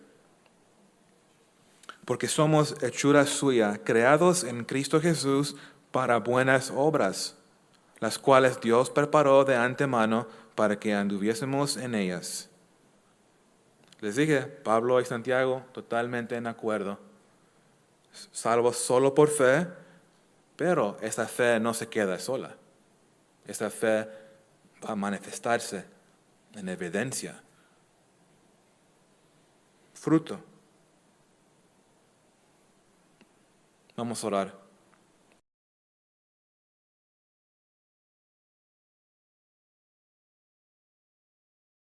Porque somos hechura suya, creados en Cristo Jesús para buenas obras, las cuales Dios preparó de antemano para que anduviésemos en ellas. Les dije, Pablo y Santiago totalmente en acuerdo. Salvos solo por fe, pero esa fe no se queda sola. Esa fe va a manifestarse en evidencia, fruto. Vamos a orar.